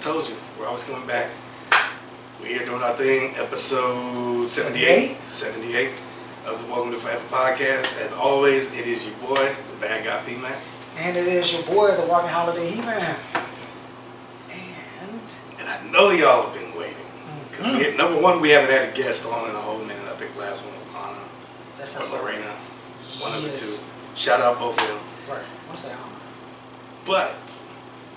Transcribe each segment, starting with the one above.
told you, we're always coming back. We're here doing our thing, episode 78 of the Welcome to Forever podcast. As always, it is your boy, the bad guy P-Man. And it is your boy, the Walking Holiday He-Man. And I know y'all have been waiting. Number one, we haven't had a guest on in a whole minute. I think the last one was Anna. That's or Lorena. One of the two. Yes. Shout out both of them. Right. I want to say Anna. But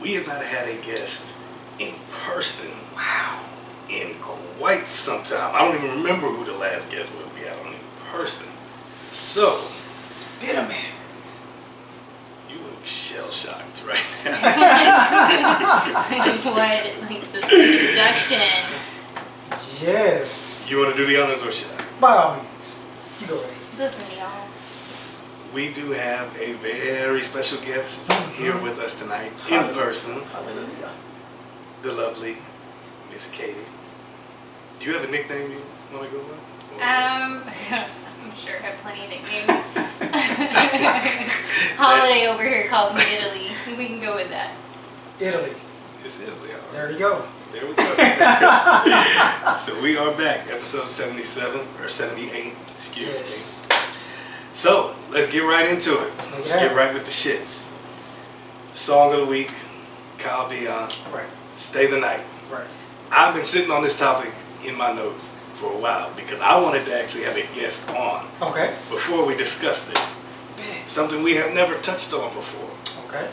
we have not had a guest in person. Wow. In quite some time. I don't even remember who the last guest was we had on in person. So, It's been a minute. you look shell-shocked right now. What? Like the introduction. Yes. You want to do the honors or should I? By all means. You go ahead. Listen, y'all. We do have a very special guest here with us tonight in person. Hallelujah. The lovely Miss Katie. Do you have a nickname you want to go with? I'm sure I have plenty of nicknames. Holiday over here calls me Italy. We can go with that. Italy. It's Italy. All right. There you go. There we go. So we are back, episode 77 or 78. Excuse me. So let's get right into it. Let's get right with the shits. Song of the week, Kyle Dion. Right. Stay the Night. Right. I've been sitting on this topic in my notes for a while because I wanted to actually have a guest on Okay. before we discuss this. Something we have never touched on before. Okay.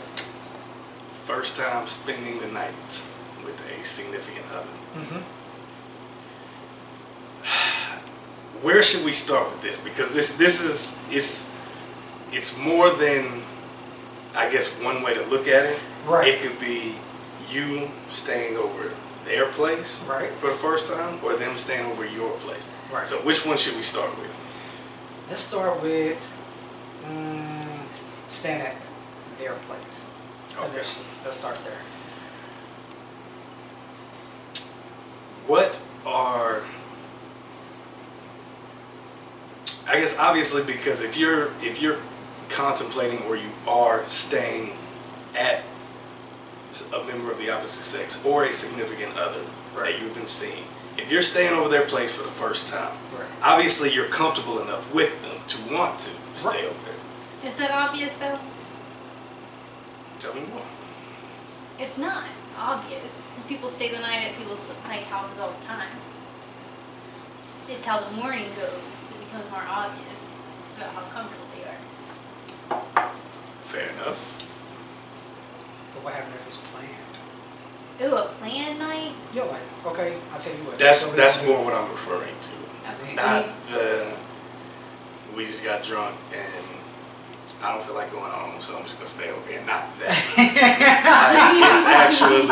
First time spending the night with a significant other. Mm-hmm. Where should we start with this? Because it's more than, I guess, one way to look at it. Right. It could be you staying over their place Right. for the first time, or them staying over your place. Right. So which one should we start with? Let's start with staying at their place. Okay. Let's start there. What are, I guess obviously because if you're contemplating or you are staying at a member of the opposite sex or a significant other that you've been seeing, if you're staying over their place for the first time, obviously you're comfortable enough with them to want to stay over there. Is that obvious though? Tell me more. It's not obvious. Because people stay the night at people's houses all the time. It's how the morning goes. It becomes more obvious about how comfortable they are. Fair enough. But what happened if it's planned? Ooh, a planned night? You're like, okay, I'll tell you what. That's more what I'm referring to. Okay. Not the we just got drunk and I don't feel like going home, so I'm just gonna stay over here. Not that. Like, it's actually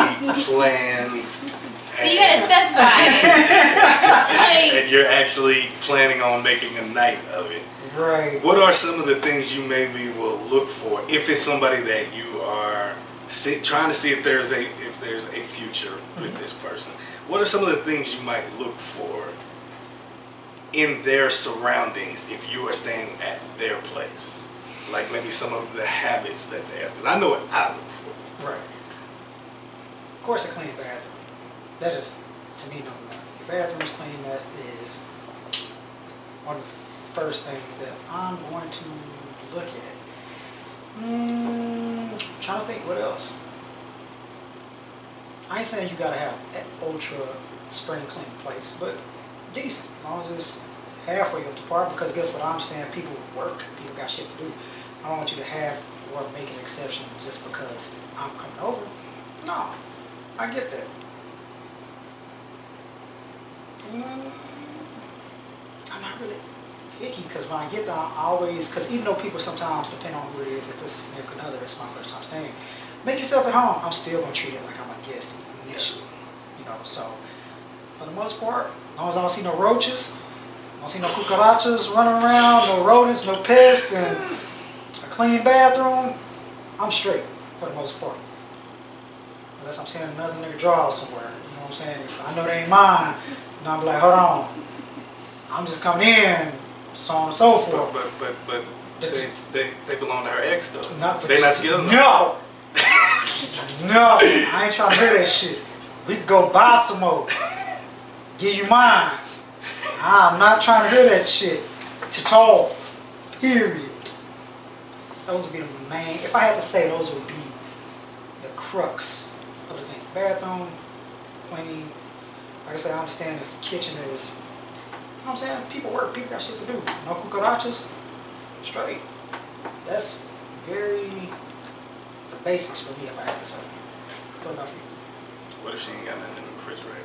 planned. So you gotta specify. And you're actually planning on making a night of it. Right. What are some of the things you maybe will look for if it's somebody that you are trying to see if there's a future with this person? What are some of the things you might look for in their surroundings if you are staying at their place? Like maybe some of the habits that they have. I know what I look for. Right. Of course, a clean bathroom. That is, to me, number one. The bathroom's clean. That is one of the first things that I'm going to look at. Trying to think what else. I ain't saying you gotta have an ultra spring clean place, but decent. As long as it's halfway up the par, because guess what? I understand people work, people got shit to do. I don't want you to have or make an exception just because I'm coming over. No, I get that. I'm not really picky because when I get there, I always, because even though people sometimes, depending on who it is, if it's a significant other, it's my first time staying, make yourself at home. I'm still going to treat it like I'm a guest initially. You know, so for the most part, as long as I don't see no roaches, I don't see no cucarachas running around, no rodents, no pests, and a clean bathroom, I'm straight for the most part. Unless I'm seeing another nigga draw somewhere, you know what I'm saying? I know they ain't mine, and I'm like, hold on, I'm just coming in, so on and so forth. But they belong to her ex though. Not they not together. No! No! I ain't trying to hear that shit. We could go buy some more. Give you mine. I'm not trying to hear that shit. To all. Period. Those would be the main. If I had to say, those would be the crux of the thing. Bathroom, clean. Like I said, I understand if kitchen is, you know what I'm saying? People work, people got shit to do. No cucarachas, straight. That's very the basics for me, if I have to say. What about you? What if she ain't got nothing in the refrigerator?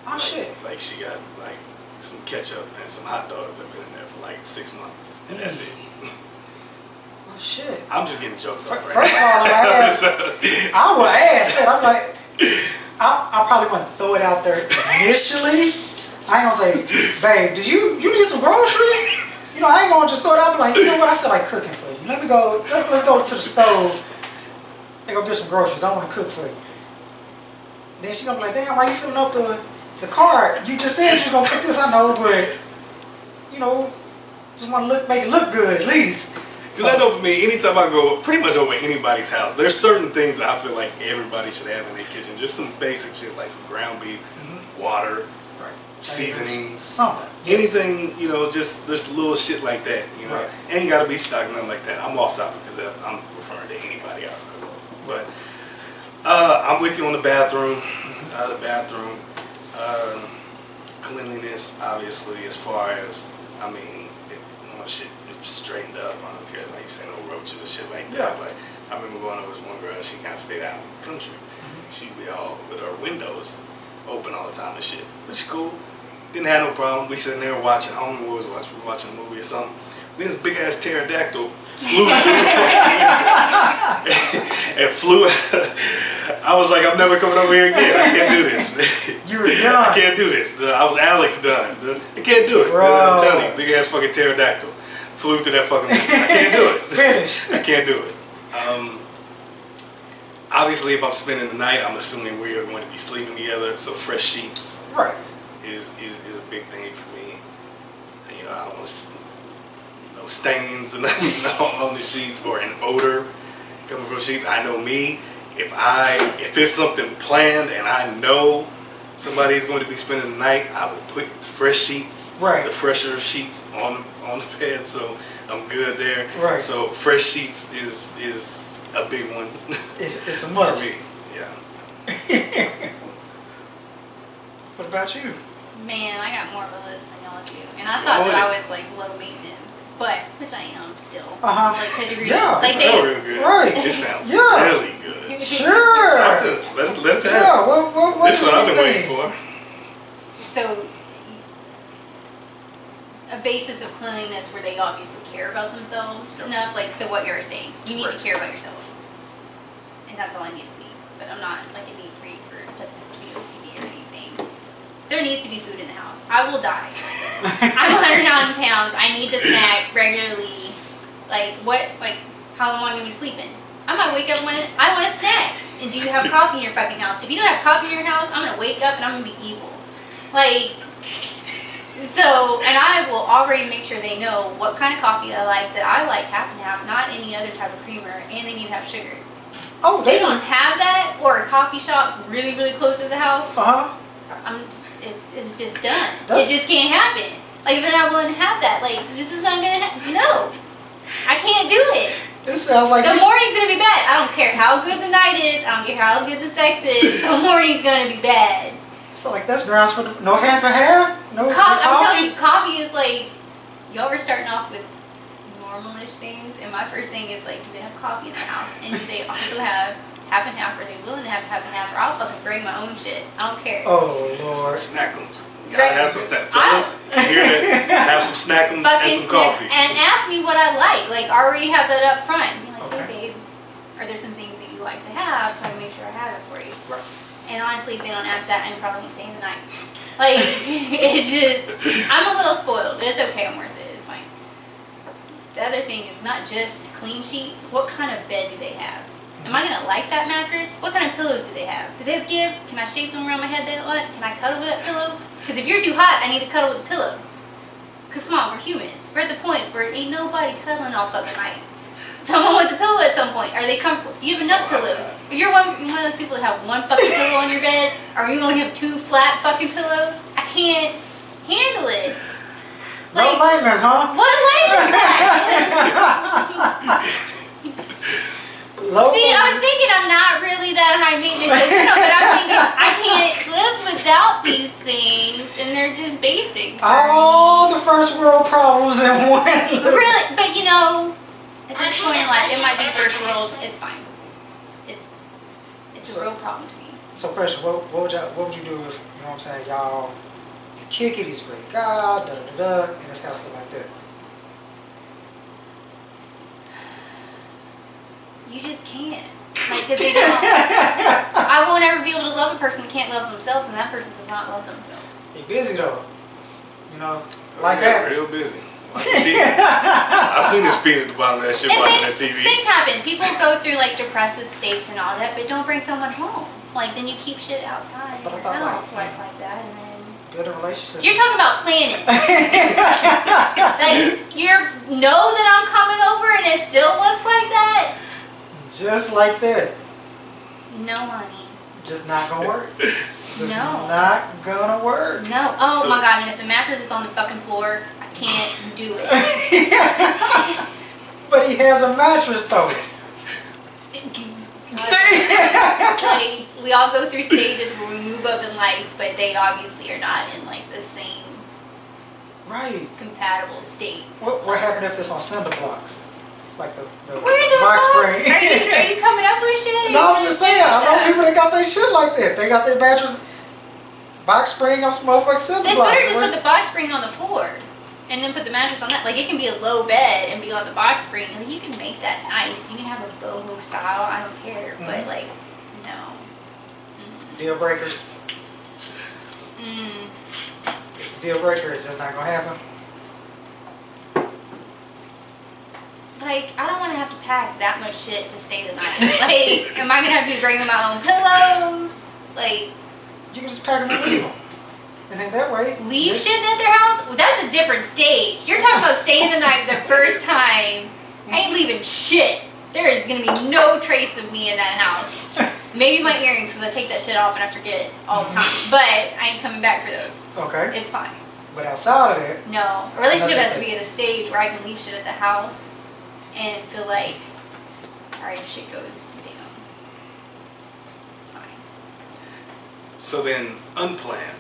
Oh, shit. Like she got like some ketchup and some hot dogs that have been in there for like 6 months, and that's it. Oh, shit. I'm just getting jokes off right First of all, I would ask that. I'm like, I probably wouldn't throw it out there initially. I ain't gonna say, babe, do you need some groceries? You know, I ain't gonna just throw it out, but like, you know what, I feel like cooking for you. Let me go, let's go to the stove and go get some groceries. I wanna cook for you. Then she gonna be like, damn, why you filling up the cart? You just said you was gonna cook this, I know, but, you know, just wanna make it look good at least. Cause I know for me, anytime I go pretty much over anybody's house, there's certain things I feel like everybody should have in their kitchen. Just some basic shit like some ground beef, water, Right. seasonings, Something. anything, you know, just little shit like that, you know. Right. Ain't gotta be stocked, nothing like that. I'm off topic because I'm referring to anybody else. But I'm with you on the bathroom. Cleanliness, obviously, as far as, I mean, shit straightened up. I don't care, like you say, no roaches or shit like that. Yeah. But I remember going over to one girl, she kind of stayed out in the country. She'd be all with her windows open all the time and shit. But she cool. Didn't have no problem. We sitting there watching, I don't know what we was watching a movie or something. Then this big ass pterodactyl flew through the fucking and flew. I was like, I'm never coming over here again. I can't do this. You were done. I can't do this. I was Alex done. I can't do it. Bro. I'm telling you, big ass fucking pterodactyl flew through that fucking movie. I can't do it. Finished. I can't do it. Obviously, if I'm spending the night, I'm assuming we are going to be sleeping together. So fresh sheets Right. is a big thing for me. You know, I don't want no stains on the sheets or an odor coming from sheets. I know me. If it's something planned and I know somebody's going to be spending the night, I will put fresh sheets, Right. the fresher sheets on the bed, so I'm good there. Right. So fresh sheets is a big one It's a must. for me. Yeah. What about you? Man, I got more of a list than y'all do. And I thought that I was like low maintenance. But, which I am still. Like to a degree. Yeah. Like It they, sounds real good. Right. It sounds Yeah. really good. Sure. Talk to us. Let us have Yeah. it. What This is is what I've these been waiting things? for. so a basis of cleanliness where they obviously care about themselves Yep. enough. Like, so what you're saying, you need to Right. care about yourself. And that's all I need to see. But I'm not like a neat freak or to be OCD or anything. There needs to be food in the house. I will die. I'm 109 pounds. I need to snack regularly. How long am I going to be sleeping? I might wake up when I want a snack. And do you have coffee in your fucking house? If you don't have coffee in your house, I'm going to wake up and I'm going to be evil. So, and I will already make sure they know what kind of coffee I like, that I like half and half, not any other type of creamer, and they need to have sugar. Oh, They they don't just. have that, or a coffee shop really, really close to the house. It's just done. That's- It just can't happen. Like, if they're not willing to have that, like, this is not gonna happen. No. I can't do it. This sounds like. The morning's gonna be bad. I don't care how good the night is. I don't care how good the sex is. The morning's gonna be bad. So like that's grounds for no half and half. No I'm coffee. telling you, coffee is like, y'all were starting off with normalish things, and my first thing is like, do they have coffee in their house? And do they also have half and half? Are they willing to have half and half? Or I'll fucking bring my own shit. I don't care. Oh Some Lord. snackums. You Right. gotta have some snackums. Fellas, you hear that? Have some snackums and Fucking some coffee. and ask me what I like. Like, already have that up front. Be like, Okay. hey babe, are there some things that you like to have? So I make sure I have it for you. Right. And honestly, if they don't ask that, I'm probably staying the night. Like, it's just, I'm a little spoiled, but it's okay, I'm worth it, it's fine. The other thing is not just clean sheets, what kind of bed do they have? Am I gonna like that mattress? What kind of pillows do they have? Do they have give? Can I shape them around my head that lot? Can I cuddle with that pillow? Because if you're too hot, I need to cuddle with a pillow. Because come on, we're humans. We're at the point where ain't nobody cuddling all fucking night. Someone with a pillow at some point. Are they comfortable? Do you have enough pillows? If you're one of those people that have one fucking pillow on your bed, or you only have 2 flat fucking pillows, I can't handle it. Low maintenance, huh? What life is that? See, I was thinking I'm not really that high maintenance, but I'm thinking I can't live without these things, and they're just basic. All the first world problems in one. Really, but you know, at this point in life, it might be first world. It's fine. It's a real problem to me. So, question: what would you do if, you know what I'm saying, y'all, you kick it, he's a great guy, da da da da, and this house look like that? You just can't. Like, because they don't. I won't ever be able to love a person that can't love themselves, and that person does not love themselves. They busy though. You know, like yeah, that. real busy. Watching TV. I've seen this feed at the bottom of that shit watching that TV. Things happen. People go through like depressive states and all that, but don't bring someone home. Like, then you keep shit outside But I your thought, house like, while it's like that, and then Build a relationship. you're talking about planning. Like, you know that I'm coming over, and it still looks like that. Just like that. No, honey. Just not gonna work. Just No. not gonna work. No. Oh So- my god! And if the mattress is on the fucking floor, I can't do it. But he has a mattress though. Like, we all go through stages where we move up in life, but they obviously are not in like the same Right. compatible state. What happened if it's on cinder blocks? Like the Where the box fuck? spring. Are you coming up with shit? No, I'm just saying. I know people that got their shit like that. They got their mattress box spring on some motherfucking cinder It's blocks. better just put the box spring on the floor, and then put the mattress on that. Like, it can be a low bed and be on the box spring, and you can make that nice. You can have a boho style. I don't care, but like, no. Deal breakers. Mm. It's a deal breaker. It's just not gonna happen. Like, I don't want to have to pack that much shit to stay the night. Like, am I gonna have to be bringing my own pillows? Like, You can just pack them and leave them. And then that way, leave shit at their house? Well, that's a different stage. You're talking about staying the night the first time. I ain't leaving shit. There is gonna be no trace of me in that house. Maybe my earrings, because I take that shit off and I forget it all the time. But I ain't coming back for those. Okay. It's fine. But outside of that, No, a relationship Another has to be at a stage where I can leave shit at the house and feel like, alright, if shit goes down, it's fine. So then, unplanned.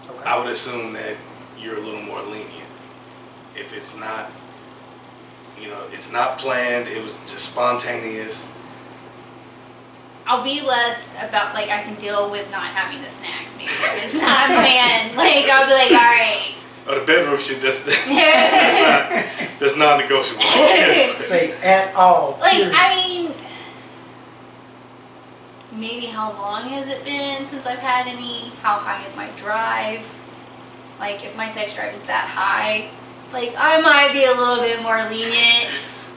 okay. I would assume that you're a little more lenient. If it's not, it's not planned, it was just spontaneous. I'll be less about, like, I can deal with not having the snacks, maybe. If it's not planned. Like, I'll be like, alright. Or the bedroom shit, that's non-negotiable. Say at all. Like, period. I mean, maybe how long has it been since I've had any? How high is my drive? Like, if my sex drive is that high, like, I might be a little bit more lenient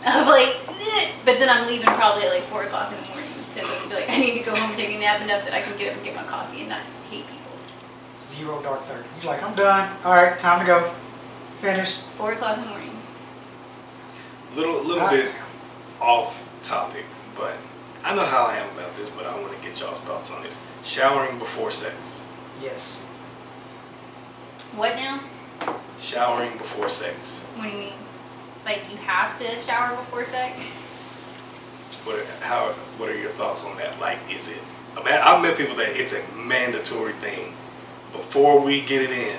of like, but then I'm leaving probably at like 4 o'clock in the morning because I'm like, I need to go home and take a nap enough that I can get up and get my coffee and not hate people. 0 dark 30. You're like, I'm done. All right, time to go. Finished. 4 o'clock in the morning. Little bit off topic, but I know how I am about this, but I want to get y'all's thoughts on this. Showering before sex. Yes. What now? Showering before sex. What do you mean? Like, you have to shower before sex? What are your thoughts on that? Like, is it? I've met people that it's a mandatory thing. Before we get it in,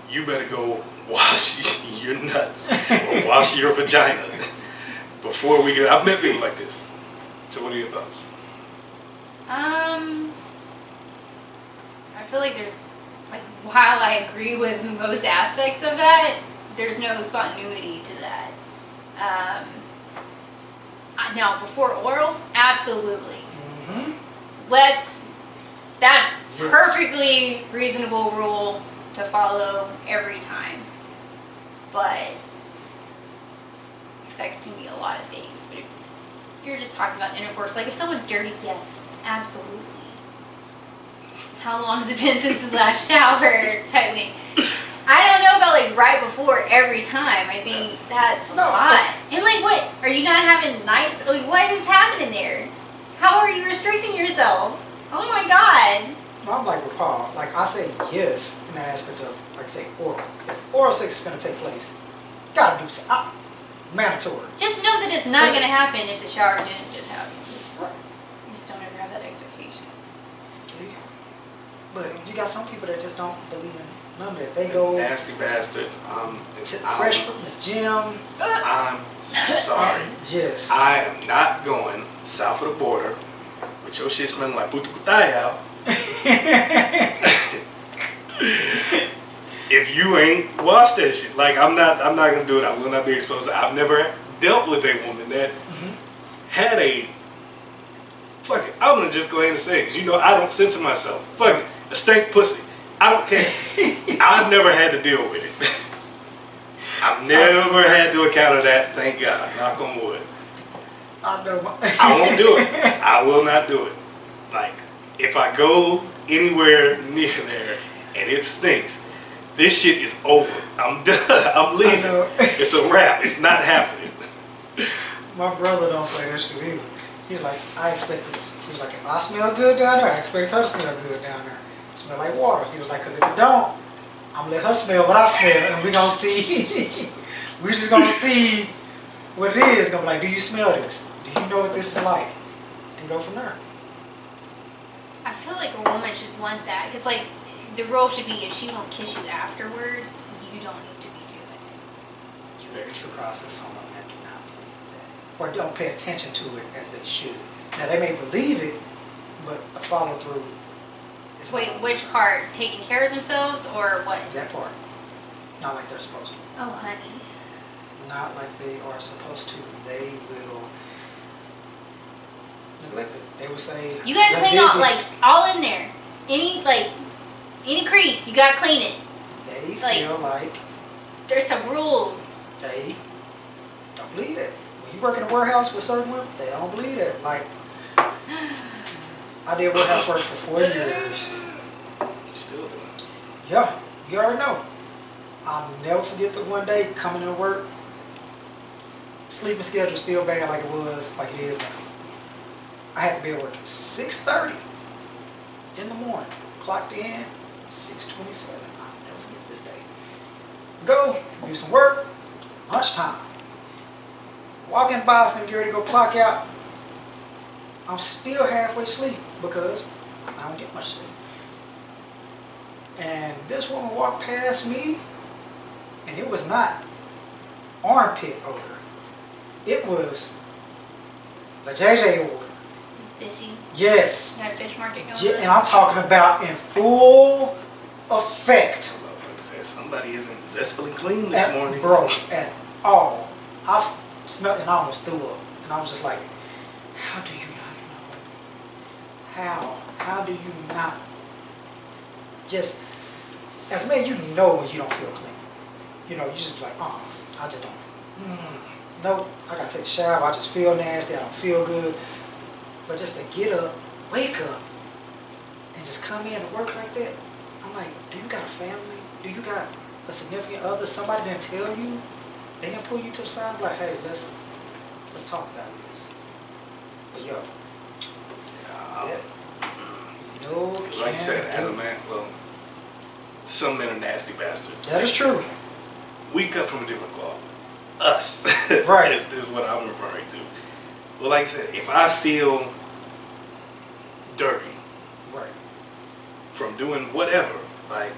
you better go wash your nuts or wash your vagina before we get it. I've met people like this. So what are your thoughts? I feel like there's, like, while I agree with most aspects of that, there's no spontaneity to that. Now, before oral, absolutely. Mm-hmm. That's Yes. perfectly reasonable rule to follow every time. But sex can be a lot of things. But if you're just talking about intercourse, like if someone's dirty, yes, absolutely. How long has it been since the last shower type thing? I don't know about like right before every time. I think that's a No. lot. And like what? Are you not having nights? Like what is happening there? How are you restricting yourself? Oh my god. No, I'm like with Paul. Like I say yes in the aspect of, like say, oral. If oral sex is gonna take place, you gotta do something. Mandatory. Just know that it's not gonna happen if the shower didn't just happen. Right. You just don't ever have that expectation. There you go. But you got some people that just don't believe in none of it. If they go Nasty bastards. fresh from the gym. I'm sorry. Yes. I am not going south of the border with your shit smelling like putukutaya. If you ain't washed that shit, like I'm not gonna do it. I will not be exposed. I've never dealt with a woman that had a fuck it. I'm gonna just go ahead and say it, 'cause you know I don't censor myself. Fuck it, a stank pussy. I don't care. I've never had to deal with it. I've never had to encounter that. Thank God. Knock on wood. I know. I won't do it. I will not do it. Like if I go anywhere near there and it stinks, this shit is over. I'm done. I'm leaving. It's a wrap. It's not happening. My brother don't play that shit either. He's like, I expect this. He was like, if I smell good down there, I expect her to smell good down there. Smell like water. He was like, because if it don't, I'm gonna let her smell what I smell, and we gonna see. We just gonna see what it is. Gonna be like, do you smell this? Do you know what this is like? And go from there. I feel like a woman should want that because, like, the rule should be if she won't kiss you afterwards, you don't need to be doing it. You're very surprised that some women do not believe that, or don't pay attention to it as they should. Now they may believe it, but the follow through. Wait, which part? Taking care of themselves or what? That part. Not like they're supposed to. Oh, honey. Not like they are supposed to. They will neglect it. They will say, You gotta "I'm clean all, busy." like, all in there. Any crease, you gotta clean it. They like- feel like There's some rules. they don't believe that. When you work in a warehouse with certain women, they don't believe that. Like, I did warehouse work for 4 years. Still doing it. Yeah, you already know. I'll never forget the one day coming to work. Sleeping schedule still bad like it is now. I had to be at work at 6:30 in the morning. Clocked in 6:27. I'll never forget this day. Go, do some work, lunchtime. Walking by, finna get ready to go clock out. I'm still halfway asleep because I don't get much sleep. And this woman walked past me, and it was not armpit odor. It was the JJ odor. It's fishy. Yes. Got a fish market going Yeah, on. and I'm talking about in full effect. Motherfucker said somebody isn't zestfully clean this morning. Bro, at all. I smelled it and I almost threw up. And I was just like, how do you not know? How do you not? Just, as a man, you know when you don't feel clean. You know, you just like, I just don't. No, I gotta take a shower. I just feel nasty. I don't feel good. But just to get up, wake up, and just come in and work like that, I'm like, do you got a family? Do you got a significant other? Somebody didn't tell you? They didn't pull you to the side like, hey, let's talk about this. But yo, no, Like you said, as a man, well, some men are nasty bastards. that is true. We cut from a different cloth. Us. Right. is what I'm referring to. Well, like I said, if I feel dirty Right. from doing whatever, like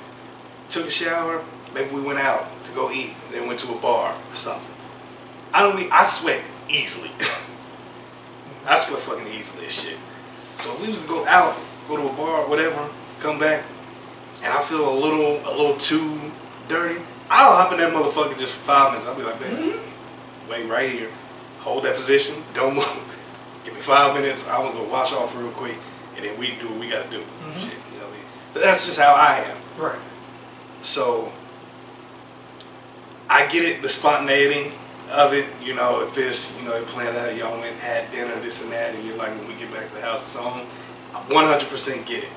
took a shower, maybe we went out to go eat, and then went to a bar or something. I sweat easily. I sweat fucking easily as shit. So if we was to go out, go to a bar, whatever, come back, and I feel a little too dirty, I'll hop in that motherfucker just for 5 minutes. I'll be like, baby, wait right here, hold that position, don't move. Give me 5 minutes. I'm gonna go wash off real quick, and then we do what we gotta do. Shit, you know what I mean? But that's just how I am. Right. So I get it, the spontaneity of it. You know, if it's, you know, you plan out, y'all went had dinner, this and that, and you're like, when we get back to the house, it's on. I 100% get it.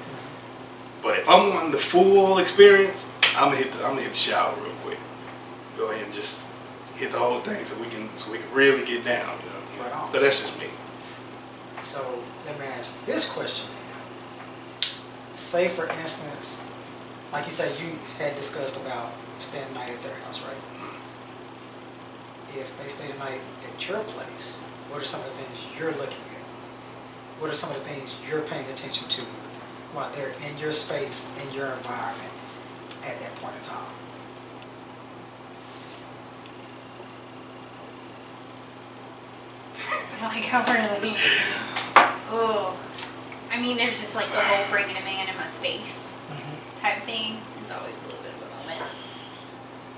But if I'm wanting the full experience, I'm gonna hit the shower real quick. Go ahead and just hit the whole thing so we can really get down. You know? Right on. But that's just me. So let me ask this question. Say for instance, like you said, you had discussed about staying the night at their house, right? If they stay the night at your place, what are some of the things you're looking at? What are some of the things you're paying attention to while they're in your space, in your environment at that point in time? Like how we're looking. Oh, I mean, there's just like the whole bringing a man in my space type thing. It's always a little bit of a moment.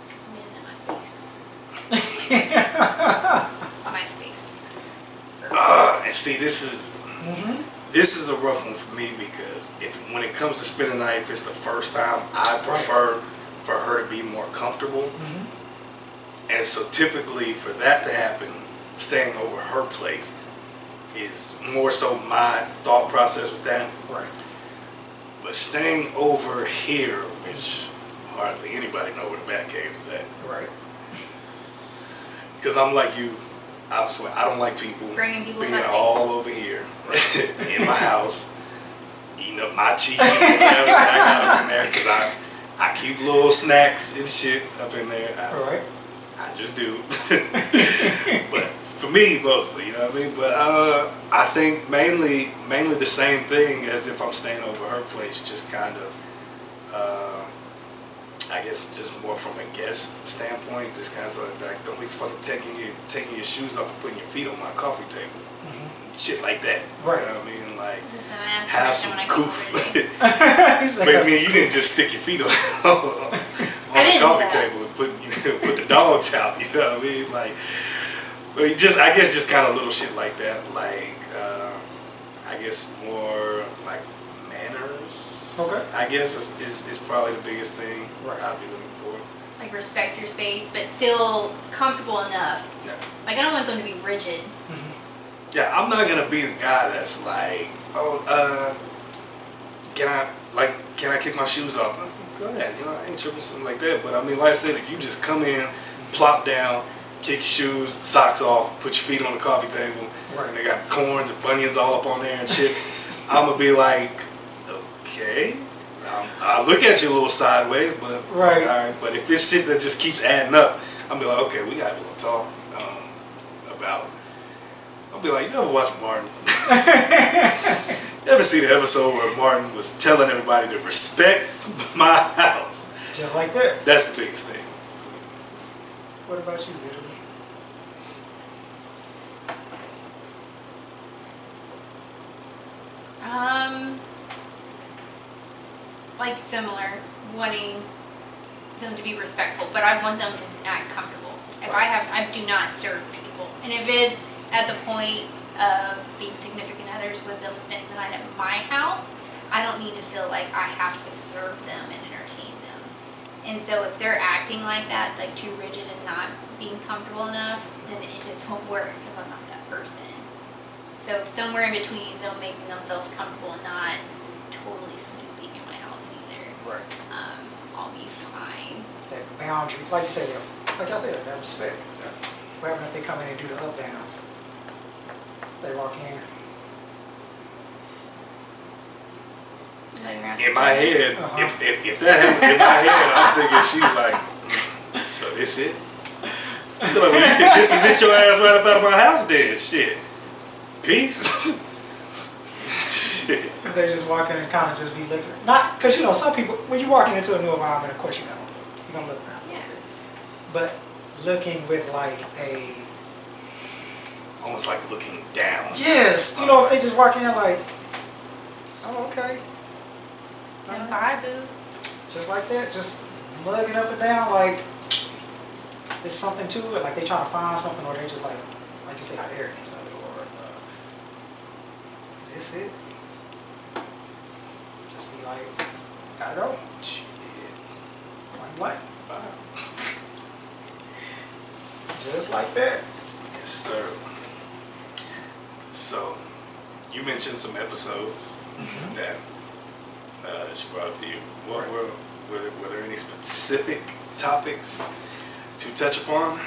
Because a man in my space. My space. And see, this is a rough one for me because when it comes to spending the night, if it's the first time, I prefer for her to be more comfortable. And so typically for that to happen, staying over her place is more so my thought process with that. Right. But staying over here, which hardly anybody know where the Bat Cave is at. Right. Because I'm like you, obviously I don't like people Bringing people in being my space. all over here in my house, eating up my cheese and whatever I got up in there. Because I keep little snacks and shit up in there. Right. I just do. But for me, mostly, you know what I mean? But I think mainly the same thing as if I'm staying over her place, just kind of, I guess just more from a guest standpoint, just kind of like, don't be fucking taking your shoes off and putting your feet on my coffee table. Shit like that. Right. You know what I mean? Like, Just an ass have person some when I come goof. over today. But I mean, you didn't just stick your feet on I the didn't do coffee that. table and put the dogs out. You know what I mean? Like, but I guess just kind of little shit like that. Like, I guess more like manners. Okay. I guess is probably the biggest thing Right. I'll be looking for. Like respect your space, but still comfortable enough. Yeah. Like I don't want them to be rigid. Yeah, I'm not gonna be the guy that's like, oh, can I kick my shoes off? Go ahead, you know, I ain't tripping something like that. But I mean, like I said, if you just come in, plop down, kick your shoes, socks off, put your feet on the coffee table, Right. and they got corns and bunions all up on there and shit, I'm gonna be like, okay. I'll look at you a little sideways, but Right. all right. But if this shit that just keeps adding up, I'm be like, okay, we got a little talk about. I'll be like, you ever watch Martin? You ever see the episode where Martin was telling everybody to respect my house? Just like that. That's the biggest thing. What about you, literally? Like similar, wanting them to be respectful, but I want them to act comfortable. If I do not serve people, and if it's at the point of being significant others with them spending the night at my house, I don't need to feel like I have to serve them and entertain them. And so if they're acting like that, like too rigid and not being comfortable enough, then it just won't work because I'm not that person. So somewhere in between, they'll make themselves comfortable and not totally snooping in my house either. Right. I'll be fine. That boundary, like you said, like I said, that respect. What happens if they come in and do the up downs? They walk in. In my head, Uh-huh. if that happened in my head, I'm thinking she's like, so this it? Like, well, you can disrespect your ass right up out of my house then. Shit. Peace. Shit. Because they just walk in and kind of just be looking. Not, because you know, some people, when you're walking into a new environment, of course you're going to look around. Yeah. But looking with like a, Almost like looking down. yes, you know, if they just walk in like, oh, okay. And bye, boo. Just like that, just mugging up and down like there's something to it, like they trying to find something, or they just like you say, the arrogance of it, or is this it? Just be like, gotta go. Shit. Blank. Bye. Just like that. Yes, sir. So, you mentioned some episodes that she brought up to you. Were there any specific topics to touch upon?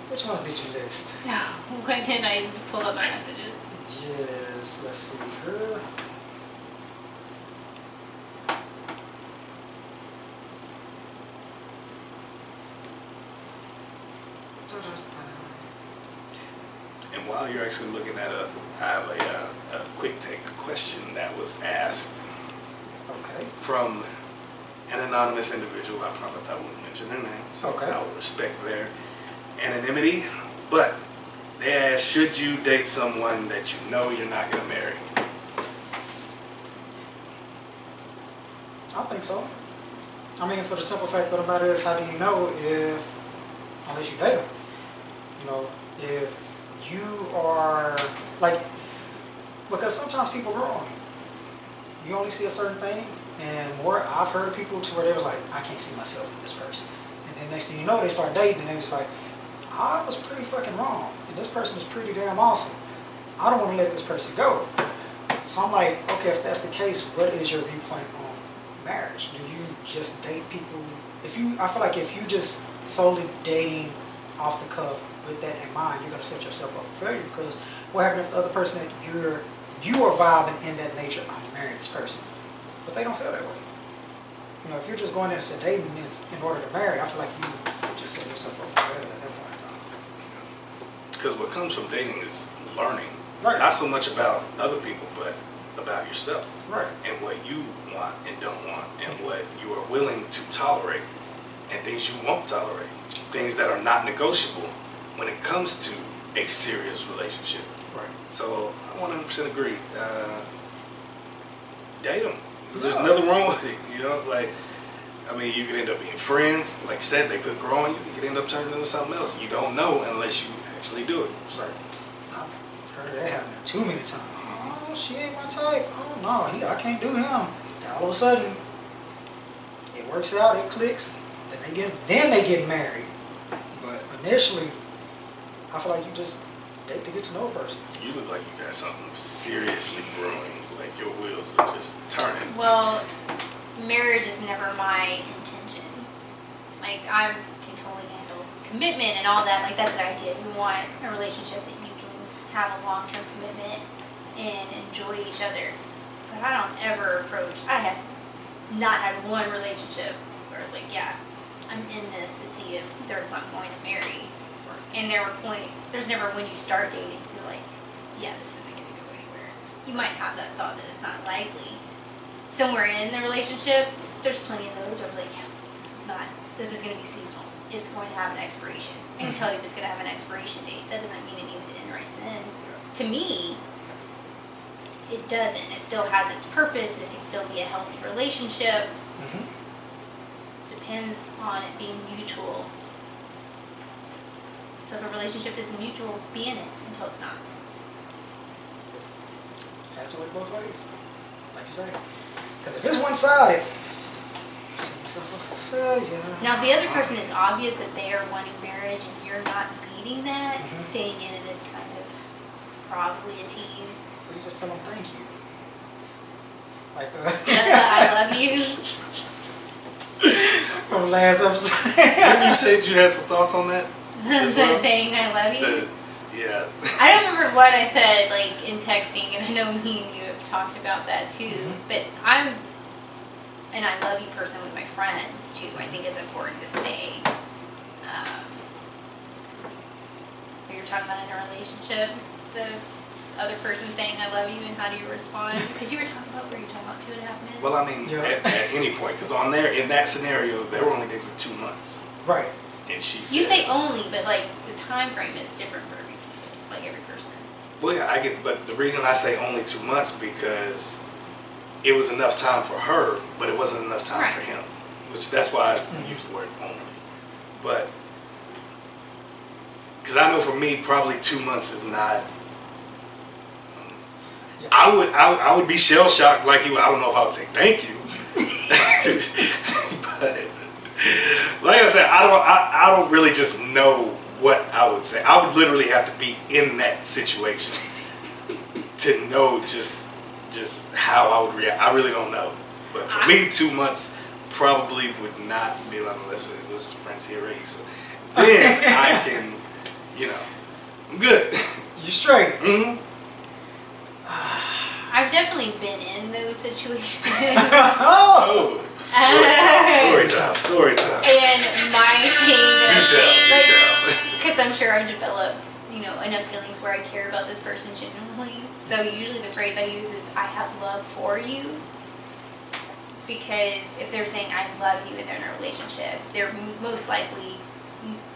Which ones did you list? No, when did I pull up my messages? Yes, let's see here. And while you're actually looking at I have a quick take question that was asked Okay. from an anonymous individual. I promised I wouldn't mention their name, so Okay. I will respect their anonymity. But they asked, should you date someone that you know you're not going to marry? I think so. I mean, for the simple fact of the matter is, how do you know if, unless you date them, you know, if you are, like, because sometimes people grow on you. You only see a certain thing, and more, I've heard people to where they're like, I can't see myself with this person. And then next thing you know, they start dating, and they're just like, I was pretty fucking wrong, and this person is pretty damn awesome. I don't want to let this person go. So I'm like, okay, if that's the case, what is your viewpoint on marriage? Do you just date people? I feel like if you just solely dating off the cuff with that in mind, you're gonna set yourself up for failure, because what happens if the other person that you are vibing in that nature, I'm marrying this person, but they don't feel that way. You know, if you're just going into dating in order to marry, I feel like you just set yourself up for failure at that point in time. Because what comes from dating is learning, Right. not so much about other people, but about yourself. Right. And what you want and don't want, and what you are willing to tolerate, and things you won't tolerate, things that are not negotiable when it comes to a serious relationship. Right. So I 100% agree. Date them. There's Yeah. nothing wrong with it. You know, like, I mean, you could end up being friends. Like I said, they could grow on you. You could end up turning into something else. You don't know unless you actually do it. So I've heard that happen too many times. Oh, she ain't my type. Oh no, I can't do him. And all of a sudden, it works out. It clicks. Then they get married. But initially, I feel like you just date to get to know a person. you look like you got something seriously brewing. Like your wheels are just turning. Well, marriage is never my intention. Like, I can totally handle commitment and all that. Like, that's the idea. You want a relationship that you can have a long-term commitment and enjoy each other. But I don't ever I have not had one relationship where it's like, yeah, I'm in this to see if they're not going to marry. And there were points, there's never when you start dating, you're like, yeah, this isn't going to go anywhere. You might have that thought that it's not likely. Somewhere in the relationship, there's plenty of those where like, yeah, this is going to be seasonal. It's going to have an expiration. I can tell you if it's going to have an expiration date. That doesn't mean it needs to end right then. To me, it doesn't. It still has its purpose. It can still be a healthy relationship. Depends on it being mutual. So if a relationship is mutual, be in it until it's not. Has to work both ways, like you say. Because if it's one-sided, Now, if the other person is obvious that they are wanting marriage and you're not meeting that, staying in it is kind of probably a tease. you just tell them thank you. Like I love you. from last episode. Didn't you say you had some thoughts on that? As well? Saying I love you. Yeah. I don't remember what I said, like, in texting, and I know me and you have talked about that too. But I'm an I love you person with my friends too. I think it's important to say. You're talking about in a relationship, the other person saying I love you, and how do you respond? Because you were talking about, were you talking about 2.5 minutes? Well, I mean, at any point, because in that scenario, they were only dating for 2 months. Right. And she said, you say only, but like the time frame is different for every people, like every person. well, yeah, I get, but the reason I say only 2 months because it was enough time for her, but it wasn't enough time for him. Which that's why I use the word only. But because I know for me, probably 2 months is not. I would be shell shocked like you. I don't know if I would say thank you, but like I said, I don't really just know what I would say. I would literally have to be in that situation to know just how I would react. I really don't know. But for me, 2 months probably would not be like, unless it was Frenzy already. So then I can, I'm good. You straight. I've definitely been in those situations. Oh, story time. And my thing that I say, like, Detail. because I'm sure I've developed, enough feelings where I care about this person genuinely. So usually the phrase I use is, I have love for you. Because if they're saying, I love you, and they're in a relationship, they're most likely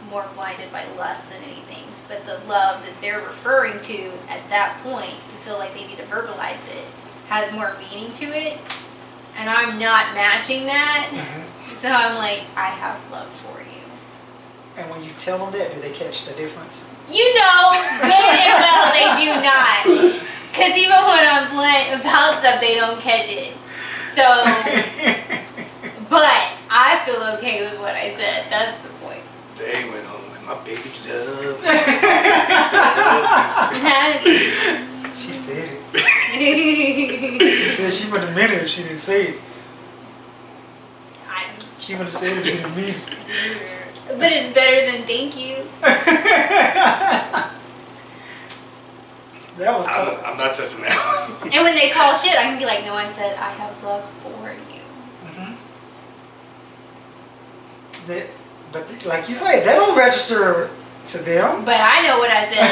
more blinded by lust than anything. But the love that they're referring to at that point, to feel like they need to verbalize it, has more meaning to it. And I'm not matching that. So I'm like, I have love for you. And when you tell them that, do they catch the difference? You know good and well they do not. Because even when I'm blunt about stuff, they don't catch it. So, but I feel okay with what I said. That's the point. They went home like, my baby love. She said it. She said she wouldn't have meant it if she didn't say it. She would have said it if she didn't mean it. But it's better than thank you. That was cool. I'm not touching that. And when they call shit, I can be like, no, I said I have love for you. But like you said, that don't register to them. But I know what I said.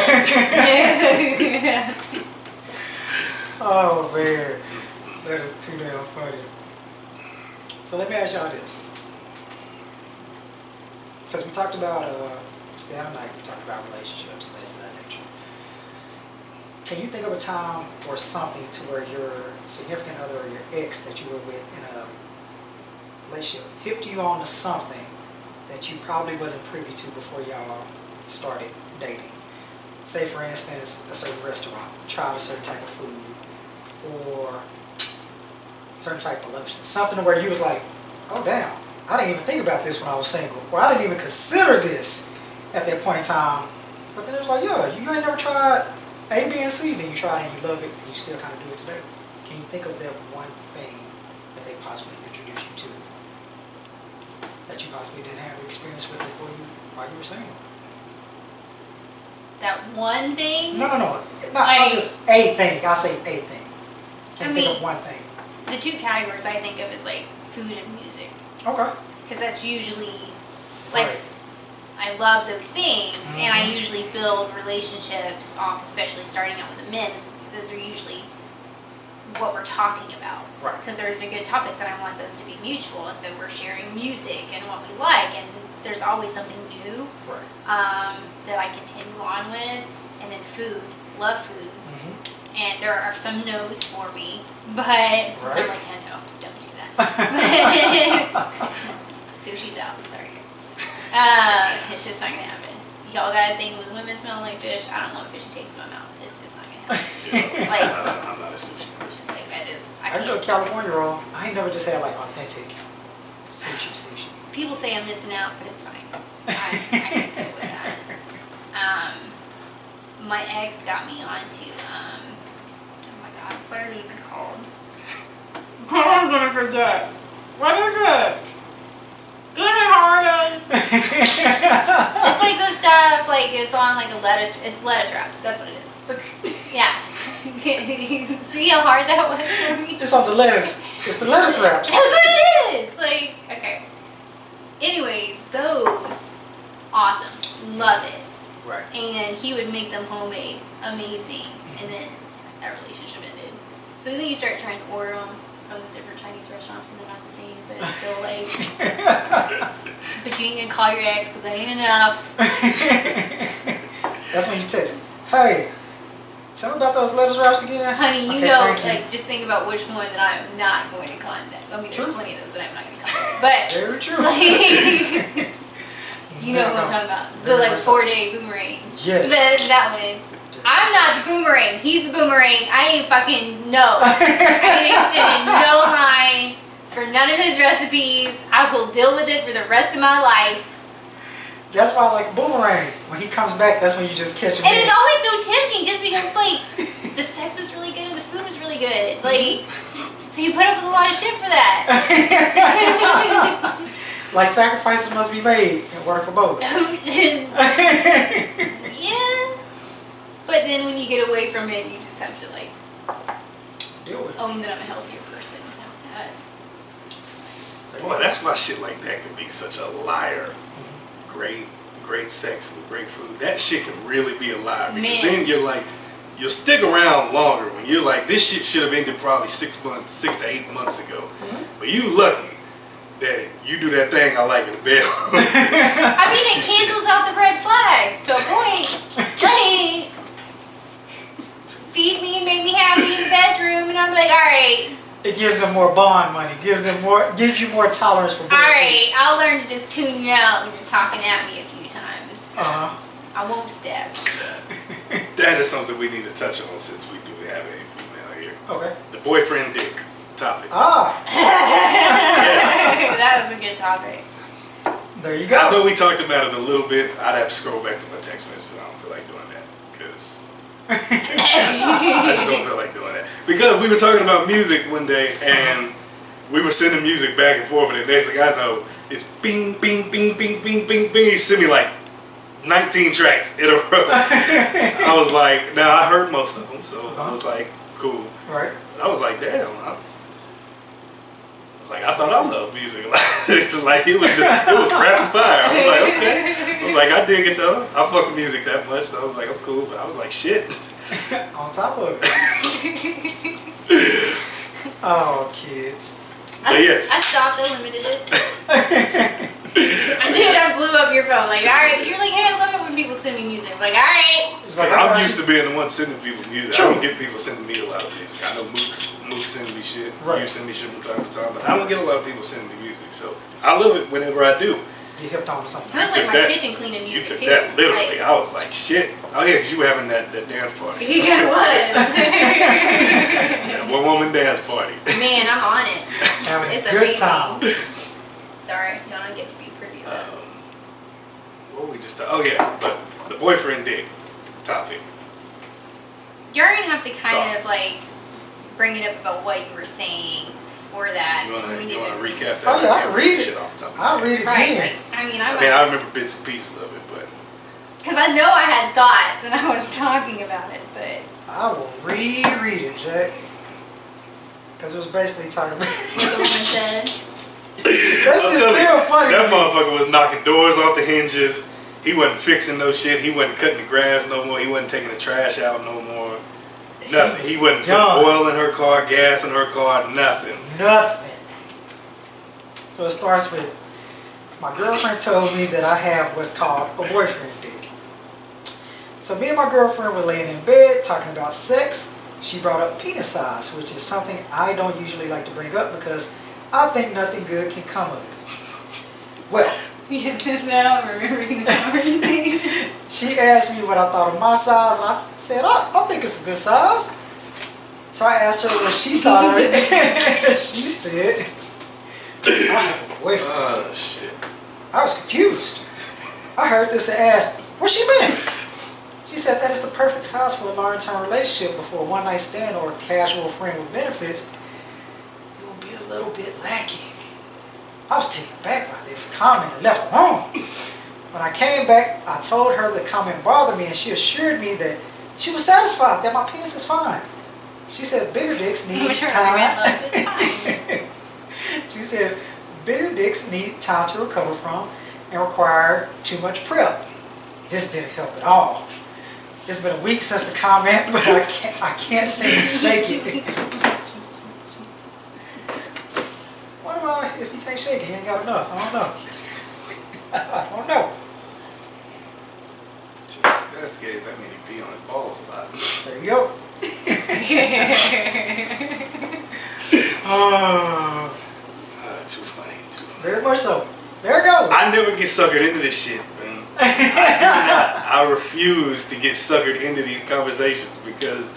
Oh man, that is too damn funny. So let me ask y'all this. Because we talked about, the other night, we talked about relationships, things of that nature. Can you think of a time or something to where your significant other or your ex that you were with in a relationship hipped you on to something that you probably wasn't privy to before y'all started dating? Say, for instance, a certain restaurant, tried a certain type of food, or a certain type of lotion. Something where you was like, oh damn, I didn't even think about this when I was single. Or I didn't even consider this at that point in time. But then it was like, yeah, you ain't never tried A, B, and C. Then you tried it and you love it and you still kind of do it today. Can you think of that one thing that they possibly introduced you to that you possibly didn't have experience with before while you were single? That one thing? No. Not just a thing. I say a thing. Can you think of one thing? The two categories I think of is like food and music. Okay. Because that's usually, like, Right. I love those things, and I usually build relationships off, especially starting out with the men. Those are usually what we're talking about. Right. Because those are good topics, and I want those to be mutual, and so we're sharing music and what we like, and there's always something new that I continue on with. And then food, love food. And there are some no's for me, but I'm like, yeah, no, don't do that. Sushi's out, I'm sorry guys. It's just not gonna happen. Y'all got a thing with women smelling like fish. I don't want fishy taste in my mouth. It's just not gonna happen. Like, I'm not a sushi person. like I I can do a can't. California roll. I ain't never just had like authentic sushi. People say I'm missing out, but it's fine. I can deal with that. My ex got me onto, oh my god, what are they even called? I'm gonna forget. What is it? Damn it, Holiday! It's like the stuff, like it's on like it's lettuce wraps, that's what it is. Yeah. See how hard that was for me? It's on the lettuce. It's the lettuce wraps. That's what it is! Like, okay. Anyways, those, awesome. Love it. Right. And he would make them homemade, amazing, and then that relationship ended. So then you start trying to order them. I was at different Chinese restaurants and they're not the same, but it's still like, but you ain't gonna call your ex because that ain't enough. That's when you text, hey, tell me about those lettuce wraps again. Honey, you Okay, know, thank you. like, just think about which one that I'm not going to contact. I mean, there's True. plenty of those that I'm not going to contact, but Very true. like, you know what I'm talking about. The Very like much so. 4-day boomerang. Yes. That one. I'm not the boomerang. He's the boomerang. I ain't fucking no. I ain't extended no lines for none of his recipes. I will deal with it for the rest of my life. That's why I like boomerang. When he comes back, that's when you just catch him. And it's always so tempting just because like the sex was really good and the food was really good. Like, so you put up with a lot of shit for that. Like sacrifices must be made in order for both. Yeah. But then when you get away from it, you just have to like deal with it. Oh, and then I'm a healthier person without that. Boy, that's why shit like that can be such a liar. Great sex and great food. That shit can really be a liar. Because then you're like, you'll stick around longer when you're like, this shit should have ended probably 6 to 8 months ago. But you lucky that you do that thing I like in the bedroom. I mean, it cancels out the red flags to a point. Like, feed me, make me happy in the bedroom, and I'm like, all right. It gives them more bond money. Gives you more tolerance for bullshit. All right, I'll learn to just tune you out when you're talking at me a few times. I won't stab you. That is something we need to touch on since we do have a female here. Okay. The boyfriend dick topic. Yes. That was a good topic. There you go. I know we talked about it a little bit. I'd have to scroll back to my text message. I don't feel like doing that because I just don't feel like doing that. Because we were talking about music one day and we were sending music back and forth, and the next thing I know, it's bing, bing, bing, bing, bing, bing, bing. You send me like 19 tracks in a row. I was like, now I heard most of them, so I was like, cool. Right. But I was like, damn. I thought I loved music. Like it was rapid fire. I was like, okay. I was like, I dig it though. I fuck with music that much. So I was like, I'm cool. But I was like, shit. On top of it. Oh, kids. Yes. I stopped and limited it. I blew up your phone. Like, all right. You're like, hey, I love it when people send me music. I'm like, all right. Because I'm used to being the one sending people music. True. I don't get people sending me a lot of music. I know Mook sends me shit. Right. You send me shit from time to time. But I don't get a lot of people sending me music. So I love it whenever I do. You hipped on to something. I was like my kitchen cleaning You music took too. that literally. Like, I was like, shit. Oh yeah, because you were having that dance party. yeah, it was. Yeah, one woman dance party. Man, I'm on it. Having It's a good amazing. time. Sorry, you don't get to be pretty though. What were we just oh yeah, but the boyfriend dick topic. You're gonna have to kind of Thoughts? like bring it up about what you were saying for that. You wanna We recap didn't- that? Oh, yeah, I can read it. Shit off the top of my I'll head. read it Right, again. like, I mean, I I remember bits and pieces of it, but because I know I had thoughts and I was talking about it, but I will reread it, Jack. Because it was basically talking about. what the woman said. That's I'm just telling you, still funny. that motherfucker was knocking doors off the hinges. He wasn't fixing no shit. He wasn't cutting the grass no more. He wasn't taking the trash out no more. Nothing. He wasn't done. putting oil in her car, gas in her car, nothing. Nothing. So it starts with, my girlfriend told me that I have what's called a boyfriend dick. So me and my girlfriend were laying in bed talking about sex. She brought up penis size, which is something I don't usually like to bring up because I think nothing good can come of it. Well, Now I'm remembering the conversation. she asked me what I thought of my size, and I said, I think it's a good size. So I asked her what she thought of it. She said, I have a boyfriend. Oh shit. I was confused. I heard this and asked, what she meant? She said that is the perfect size for a long-term relationship, but for a one-night stand or a casual friend with benefits, it will be a little bit lacking. I was taken aback by this comment and left the room. When I came back, I told her the comment bothered me, and she assured me that she was satisfied, that my penis is fine. She said bigger dicks need time. She said bigger dicks need time to recover from and require too much prep. This didn't help at all. It's been a week since the comment, but I can't seem to shake it. What about if you can't shake it? You ain't got enough. I don't know. I don't know. If that's the case, that means he pee on his balls a lot. There you go. Too funny. Very much so. There it goes. I never get suckered into this shit, man. I do not. I refuse to get suckered into these conversations because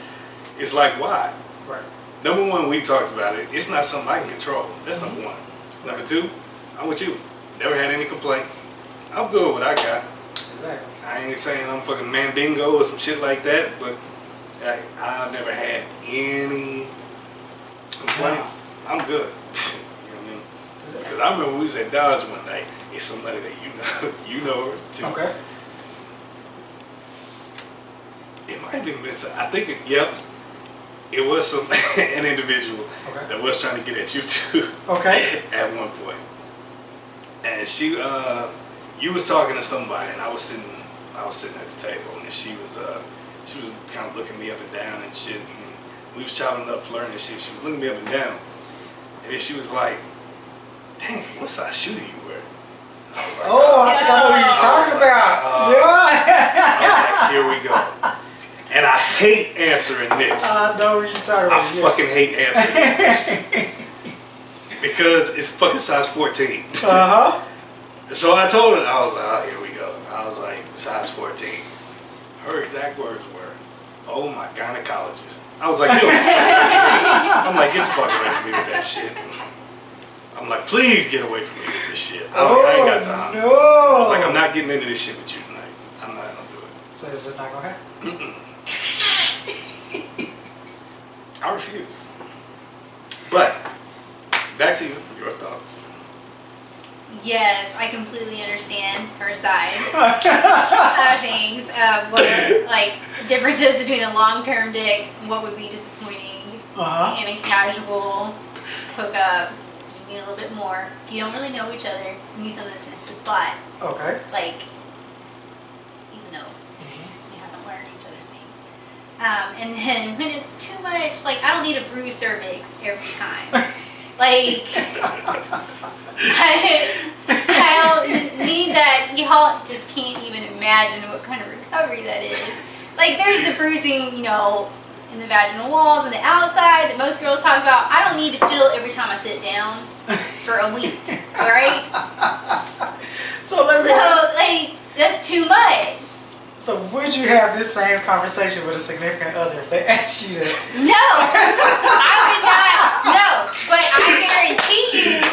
it's like, why? Right. Number one, we talked about it. It's not something I can control. That's number one. Number two, I'm with you. Never had any complaints. I'm good with what I got. Exactly. I ain't saying I'm fucking mandingo or some shit like that, but I've never had any complaints. I'm good. You know what I mean? Because I remember we was at Dodge one night. It's somebody that you know her too. Okay. It might have been, I think, yep. it was some an individual Okay. that was trying to get at you too. Okay. At one point, and she, you was talking to somebody, and I was sitting at the table, and she was kind of looking me up and down and shit. And we was chopping it up, flirting and shit. She was looking me up and down, and then she was like, "Dang, what size shoe do you wear?" I was like, Oh, I think I know what you're talking about. Yeah. I was like, here we go. And I hate answering this. I know what you're talking I about. fucking hate answering this. Because it's fucking size 14. Uh-huh. So I told her, I was like, oh, here we go. I was like, size 14. Her exact words were, oh my gynecologist. I was like, yo. I'm like, get the fuck away from me with that shit. I'm like, please get away from me with this shit. I ain't got time. No. I was like, I'm not getting into this shit with you tonight. I'm not gonna do it. So it's just not gonna happen. I refuse. But back to you. Your thoughts. Yes, I completely understand her side of things. What are, like, differences between a long-term dick, what would be disappointing, Uh-huh. and a casual hookup. You need a little bit more. If you don't really know each other, you need something that's in the spot. Okay. Like, even though you haven't learned each other's names. And then when it's too much, like, I don't need a bruised cervix every time. Like, I don't need that. Y'all just can't even imagine what kind of recovery that is. Like, there's the bruising, you know, in the vaginal walls and the outside that most girls talk about. I don't need to feel every time I sit down for a week, alright? So let me. So, like, that's too much. So would you have this same conversation with a significant other if they asked you that? No, I would not. No, but I guarantee you,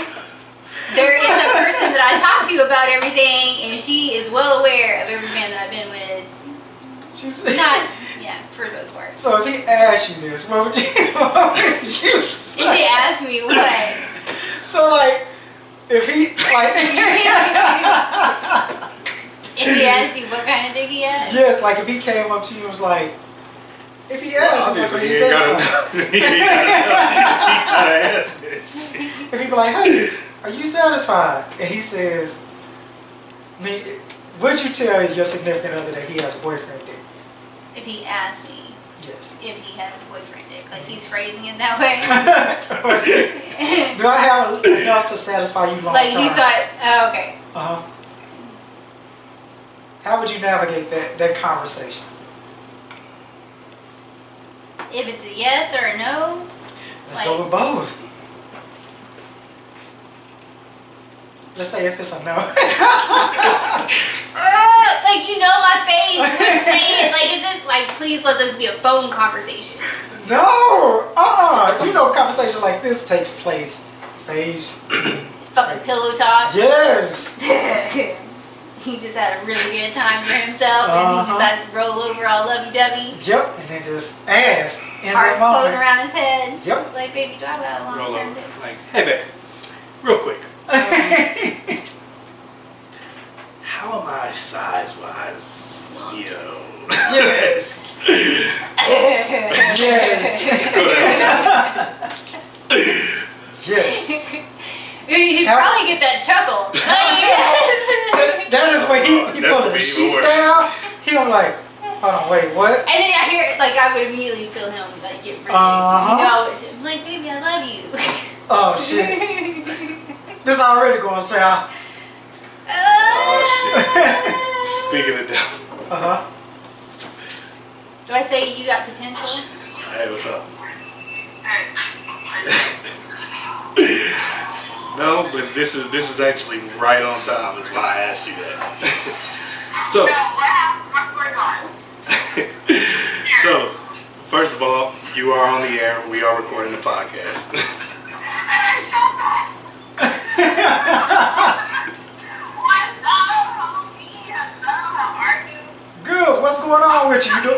there is a person that I talk to about everything, and she is well aware of every man that I've been with. She's Not, yeah, for the most part. So if he asked you this, what would you say? If he asked me what, So like, if he like, if he asked you what kind of dick he had, yes, like if he came up to you and was like, if he asked you, Obviously, what he you ain't say? gotta ask that shit. If he be like, hey, are you satisfied? And he says, would you tell your significant other that he has a boyfriend dick? if he asked me Yes. if he has a boyfriend dick, like he's phrasing it that way. Do I have enough to satisfy you long Like term? he thought, oh, okay. Uh-huh. How would you navigate that conversation? If it's a yes or a no, Let's go with both. Let's say if it's a no. like you know my face would say it. Like is this like please let this be a phone conversation? No. You know, a conversation like this takes place face. It's fucking pillow talk. Yes. He just had a really good time for himself and he decides to roll over all lovey-dovey. Yep. And then just ask in Heart's that floating moment. around his head. Yep. Like, baby, do I got a long Roll term over. dick? Like, hey, babe, real quick. How am I size-wise? You know. Yes. Yes. Yes. He'd probably get that chuckle. That is when he That's put the even sheets worse. down. He was like, hold on, wait, what? And then I hear it, like, I would immediately feel him, like, get ready. Uh-huh. You know, it's like, baby, I love you. Oh shit. This already going south. Oh, shit. Speaking of devil. Uh-huh. Do I say you got potential? Hey, what's up? No, but this is actually right on time. Is why I asked you that. So, first of all, you are on the air. We are recording the podcast. Good. What's going on with you? You do-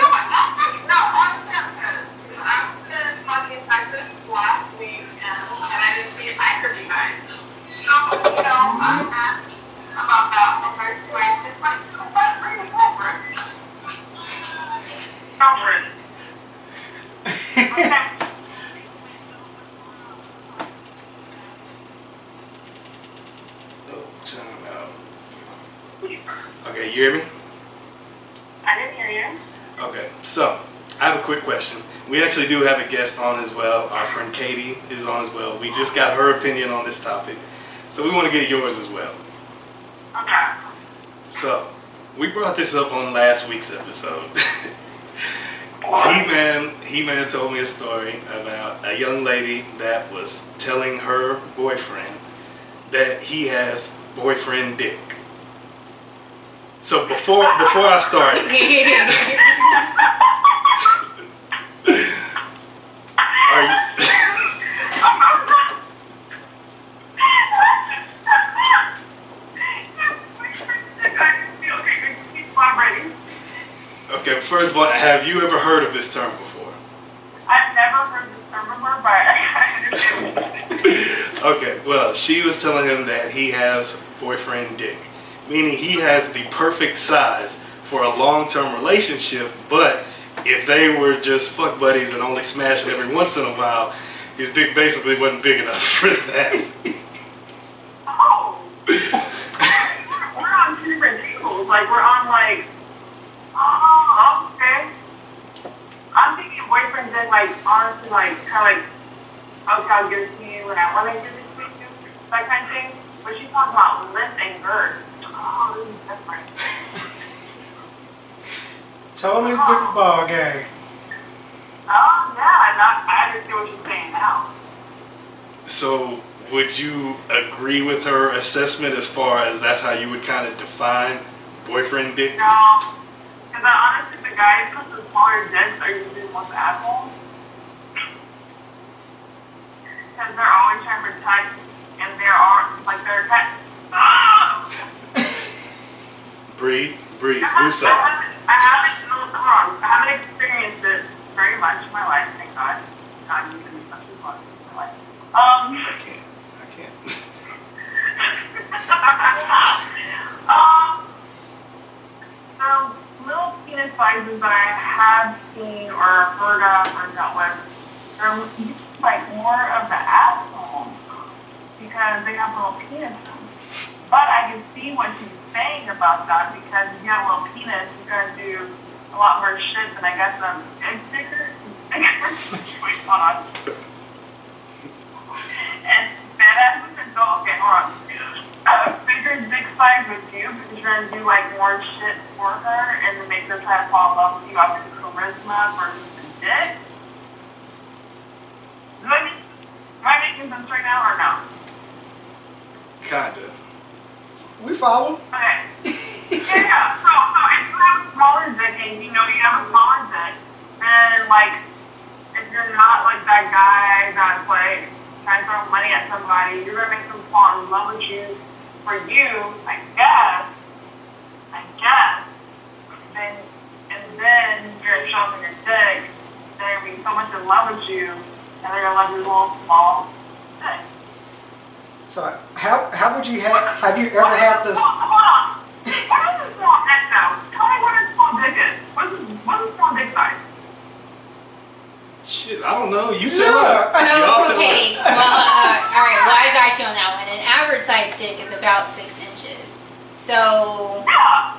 hear me? I didn't hear you. Okay, so I have a quick question. We actually do have a guest on as well. Our friend Katie is on as well. We just got her opinion on this topic. So we want to get yours as well. Okay. So, we brought this up on last week's episode. He-Man told me a story about a young lady that was telling her boyfriend that he has boyfriend dick. So before I start, are you? Okay, first of all, have you ever heard of this term before? I've never heard this term before, but I understand what you're saying. Okay, well, she was telling him that he has boyfriend dick, meaning he has the perfect size for a long-term relationship, but if they were just fuck buddies and only smashing every once in a while, his dick basically wasn't big enough for that. Oh. We're on two different tables. Like, we're on, like, oh, okay. I'm thinking boyfriend dick, like, honestly, like, kind of like, okay, I'll give it to you when I want to give it to you, that kind of thing. But she's talking about length and girth. Oh, this is different. Totally different ball game. Oh, yeah, I understand what you're saying now. So, would you agree with her assessment as far as that's how you would kind of define boyfriend dick? No, because honestly, the guys with the smaller dicks are usually the most assholes. Because they're always trying to protect, and they're kind Breathe, I woosah. haven't experienced it very much in my life, thank God. Not even such as much in my life. I can't. So little penis sizes that I have seen or heard of or dealt with, they're usually like more of the asshole because they have little penises. But I can see what she's saying about that because if you have a little penis, you're gonna do a lot more shit than I guess a egg sticker. Wait, hold on. And badass women go, okay, hold on. Bigger dick size with you because you're gonna do like more shit for her and then make her try to fall in love with you after the charisma versus the dick. Am I making sense right now or no? Kinda. We follow. Okay. Yeah. So if you have a smaller dick and you know you have a smaller dick, then like if you're not like that guy that's like trying to throw money at somebody, you're gonna make them fall in love with you for you, I guess. Then you're gonna show them your dick, they're gonna be so much in love with you, and they're gonna love your little small dick. So how would you have you ever had this? Hold on. What is a small dick now? Tell me what a small dick is. What's a small dick size? Shit, I don't know. You tell us. So, Y'all tell okay, us. well, all right, well, I got you on that one. An average size dick is about 6 inches. So, Yeah.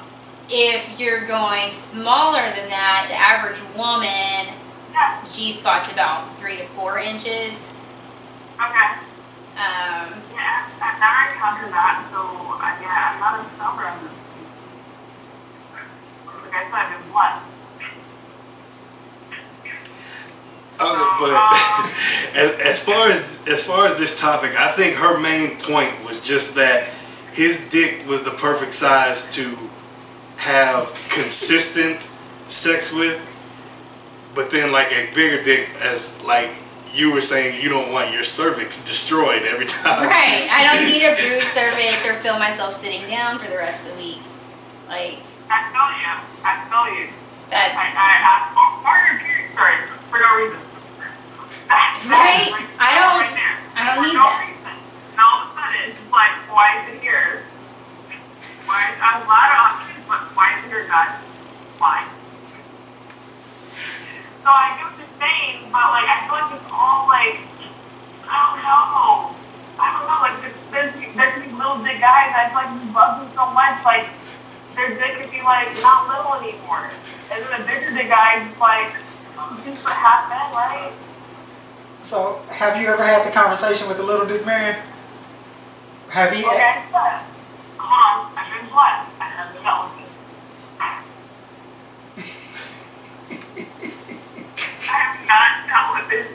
if you're going smaller than that, the average woman, Yeah. G-spot's about 3 to 4 inches. Okay. Yeah, I've never encountered that, so yeah, I'm not a stumper on this. Like I said, I've been blessed. But as far as this topic, I think her main point was just that his dick was the perfect size to have consistent sex with, but then like a bigger dick, as like you were saying, you don't want your cervix destroyed every time. Right, I don't need a bruised cervix or feel myself sitting down for the rest of the week. Like, I feel you. that's, Or your period started for no reason. Right? Like, I don't- right there. I don't For need no that. reason. And all of a sudden, it's just like, why is it here? I'm glad options, but why is it here, God? Why? So I get what you're saying, but like, I feel like it's all like, I don't know, like there's these little big guys, I feel like we love them so much, like, their dick could be like not little anymore. And then the bigger the guy, just like, just put half in, right? So, have you ever had the conversation with the little dick man? Have he? Okay, but hold on, I finished what? I haven't been dealt with me. I have not dealt with it.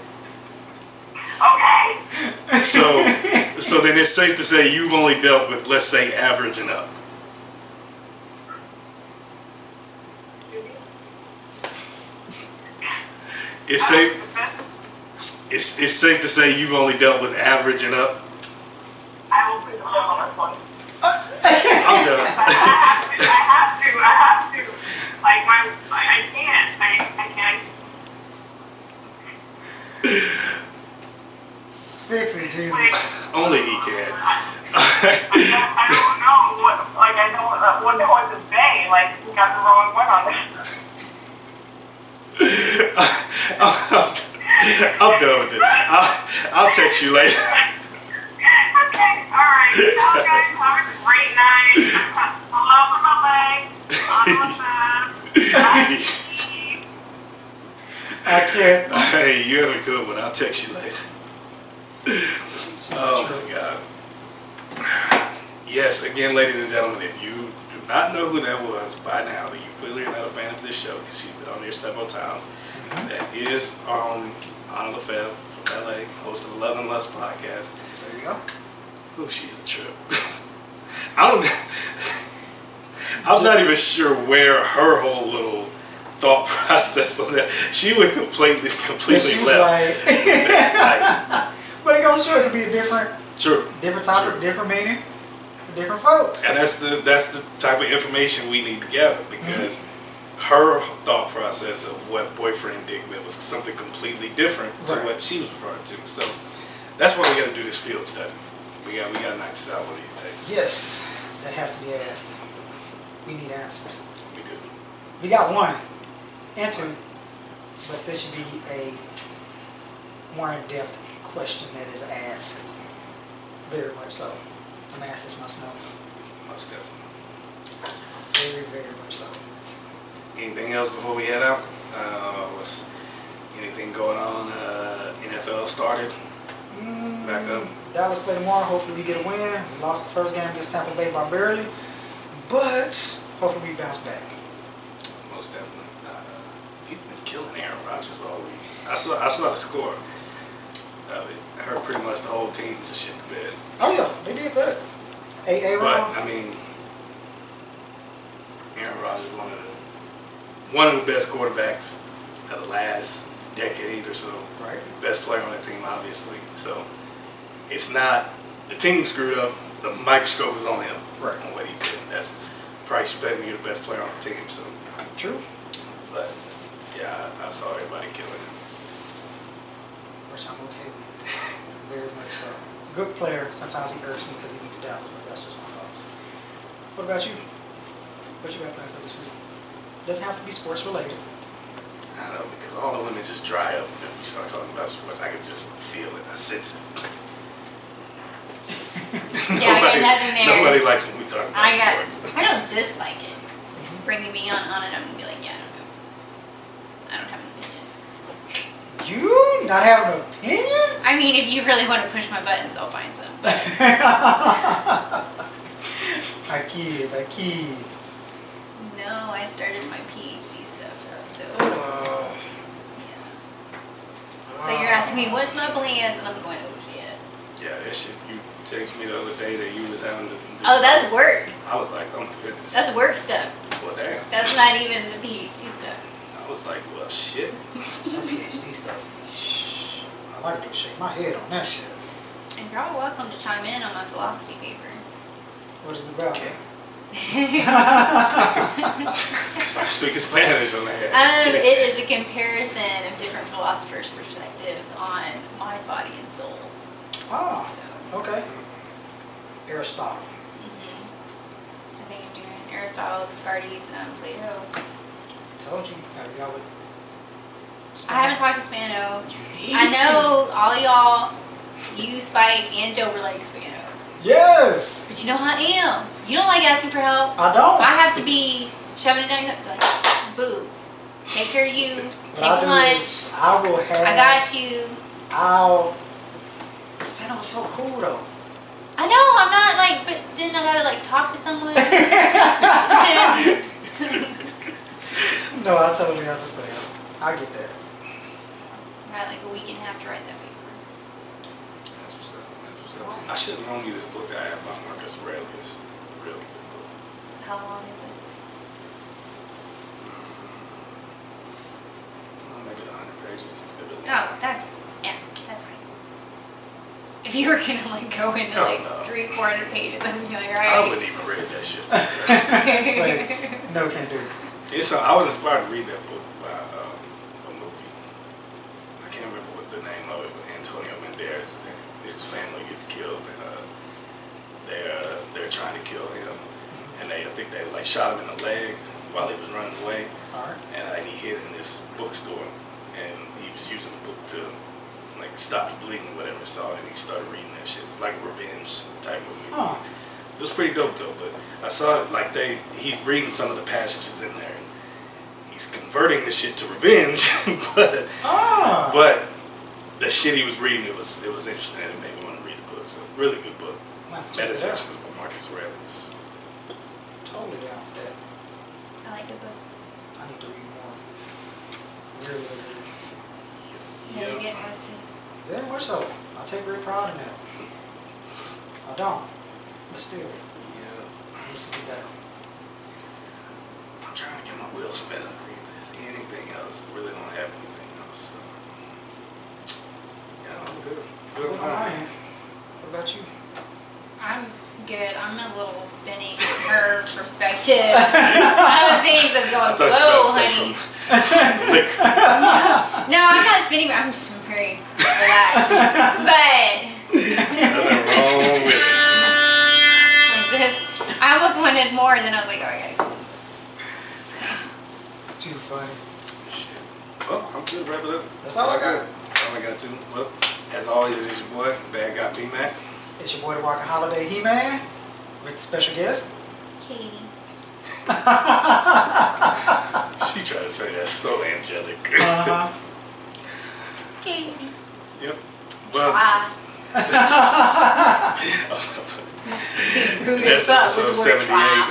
Okay. So then it's safe to say you've only dealt with, let's say, average and up. It's safe to say you've only dealt with average and up. I will put the on this one. I'm done. I have to. Like I can't. I can't. Fix it, Jesus. Only he can. I don't know what. Like I don't know what to say. Like you got the wrong one on this. I'm done with it. I'll text you later. Okay. All right. Y'all guys have a great night. Hello from LA. I can't. Hey, you have a good one. I'll text you later. Oh my God. Yes, again, ladies and gentlemen, if you do not know who that was by now, then you clearly are not a fan of this show because she's been on here several times. That is Anna Lefebvre from LA, host of the Love and Lust podcast. There you go. Oh, she's a trip. I'm not even sure where her whole little thought process on that. She went completely She was left. like, but it goes through. It could be a different topic, True. different meaning for different folks. And that's the type of information we need to gather because her thought process of what boyfriend dick meant was something completely different to what she was referring to. So that's why we got to do this field study. We got to knock this out one of these days. Yes, that has to be asked. We need answers. We do. We got one and two, but this should be a more in-depth question that is asked. Very much so. I'm asked this myself. Most definitely. Very, very much so. Anything else before we head out? What's anything going on? NFL started. Back up. Dallas play tomorrow. Hopefully we get a win. We lost the first game against Tampa Bay by barely, but hopefully we bounce back. Most definitely. He's been killing Aaron Rodgers all week. I saw the score. I heard pretty much the whole team just shit the bed. Oh yeah, they did that. Aaron. But I mean, Aaron Rodgers one of the best quarterbacks of the last decade or so. Right. Best player on that team, obviously. So it's not the team screwed up. The microscope is on him. Right. On what he did. That's price you pay when you're the best player on the team. So. True. But yeah, I saw everybody killing him. Which I'm okay with. Very much so. Good player. Sometimes he irks me because he beats Dallas, but that's just my thoughts. What about you? What you got planned for this week? Doesn't have to be sports related. I know, because all the women just dry up when we start talking about sports. I can just feel it. I sense it. Yeah, I got nothing there. Nobody likes when we talk about sports. I don't dislike it. Just bringing me on it, I'm gonna be like, yeah, I don't know. I don't have an opinion. You not have an opinion? I mean, if you really want to push my buttons, I'll find some. But I kid. no, I started my PhD stuff, so Uh, yeah. So you're asking me what's my plans, and I'm going, oh shit. Yeah, that shit. You texted me the other day that you was having to do. Oh, that's work. I was like, oh my goodness. That's work stuff. Well, damn. That's not even the PhD stuff. I was like, well, shit. some PhD stuff. Shh. I like to shake my head on that shit. And you're all welcome to chime in on my philosophy paper. What is it about? Okay. Start speaking Spanish on that. It is a comparison of different philosophers' perspectives on mind, body, and soul. Ah, So, okay. Aristotle. I think I'm doing Aristotle, Descartes, and Plato. Told you. Y'all would. I haven't talked to Spano. You need I know all y'all, you, Spike, and Joe were like Spano. Yes. But you know how I am. You don't like asking for help. I don't. I have to be shoving it down your throat. Like, boo. Take care of you. What Take I'll do lunch. is I will have. I got you. Spano was so cool though. I know, I'm not like, but then I gotta like talk to someone. No, I totally understand. I get that. I had like a week and a half to write that paper. That's what's up. That's what's up. I should have loaned you this book I have by Marcus Aurelius. Really good book. How long is it? Maybe 100 pages. Maybe Oh, that's, yeah, that's fine. If you were gonna like go into Oh, like no. 300-400 pages, I'd be like, I alright. wouldn't even read that shit. Say, no, can't do it. I was inspired to read that book by a movie. I can't remember what the name of it, but Antonio Banderas is in it. His family gets killed, and they're trying to kill him, and I think they like shot him in the leg while he was running away, Alright. and he hid in this bookstore, and he was using the book to like stop the bleeding, or whatever. So and he started reading that shit. It was like a revenge type movie. Huh. It was pretty dope though, but I saw it like he's reading some of the passages in there, and he's converting the shit to revenge, but the shit he was reading, it was interesting, and it made me want to read the book. So really good book. I'm gonna have to check it out. Meditations by Marcus Aurelius. Totally down for that. I like good books. I need to read more. Really, really, really. Yeah, you're getting roasted. Very much so. I take great pride in that. I don't. But still, it Yeah. needs to be better. I'm trying to get my wheels spinning. I think if there's anything else, I really don't have anything else. So. Yeah, I'm good. Good All on right. What about you? I'm good. I'm a little spinning from her perspective. Other things I'm I going, thought you whoa, were about to say honey. from liquor. No, I'm not spinning. I'm just very relaxed. But Nothing wrong with it. like this, I almost wanted more, and then I was like, oh, I gotta go. Too funny. Shit. Well, I'm good. Wrap it up. That's all I got. That's all I got too. Well, as always, it is your boy, Bad Guy P-Mac. It's your boy, the Walking Holiday He-Man, with the special guest. Katie. She tried to say that so angelic. Uh-huh. Katie. Yep. Well, Try. Rude that's as fuck episode with the word 78. try.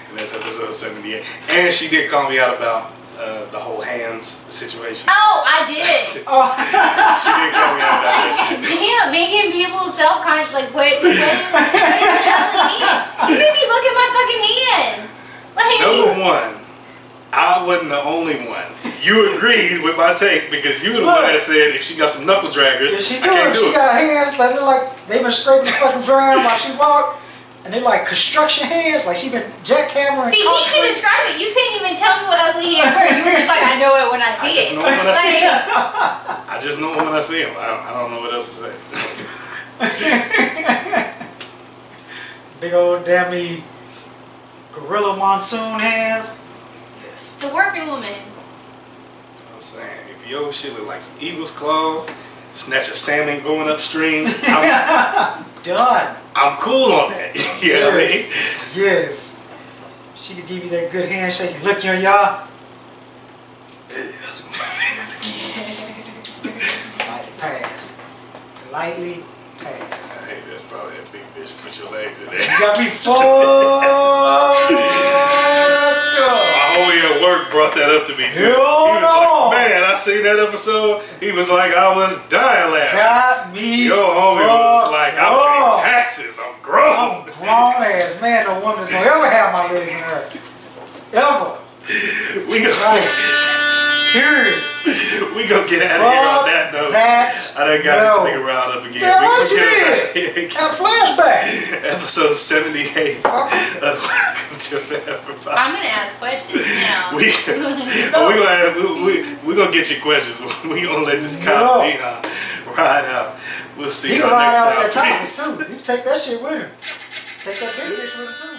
And that's episode 78. And she did call me out about the whole hands situation. Oh, I did. Oh. She did call me out about that shit. Damn, making people self-conscious. Like, what is an ugly hand? You made me look at my fucking hands. Like, Number one, I wasn't the only one. You agreed with my take because you were the one that said if she got some knuckle draggers, Yeah, she I can't do She it. got hands that look like they been scraping the fucking ground while she walked. And they like construction hands, like she been jackhammering. see, he can concrete. describe it. You couldn't even tell me what ugly hands were. You were just like, I know it when I see just it. know it when I see it. Like, I just know when I see him. I don't know what else to say. Big old dammy gorilla monsoon hands. Yes. it's a working woman. I'm saying, if your shit look like some eagle's claws, snatch a salmon going upstream, Done. I'm cool on that. You know what I mean? Yes. She could give you that good handshake and look you in y'all. Lightly pass. Lightly pass. Hey, that's probably a big bitch. Put your legs in there. You got me fucked up. My homie at work brought that up to me too. Hell He was no. like, man, I seen that episode. He was like, I was dying laughing. Got me Yo, homie was like, I'm paying fucked up. taxes. I'm I'm grown. grown ass man. No woman's gonna ever have my legs in her. Ever. We go, Right. Period. we go get out of here on that note. That. I done got this nigga riled up again. Yeah, We right gonna you get did. it Have a flashback. Episode 78 Fuck. of Welcome to the Everybody. I'm going to ask questions now. We gonna get your questions. We gonna let this No. cop Dion ride out. We'll see He you can ride out next that time. time too. You can take that shit with him. Take that big bitch with him too.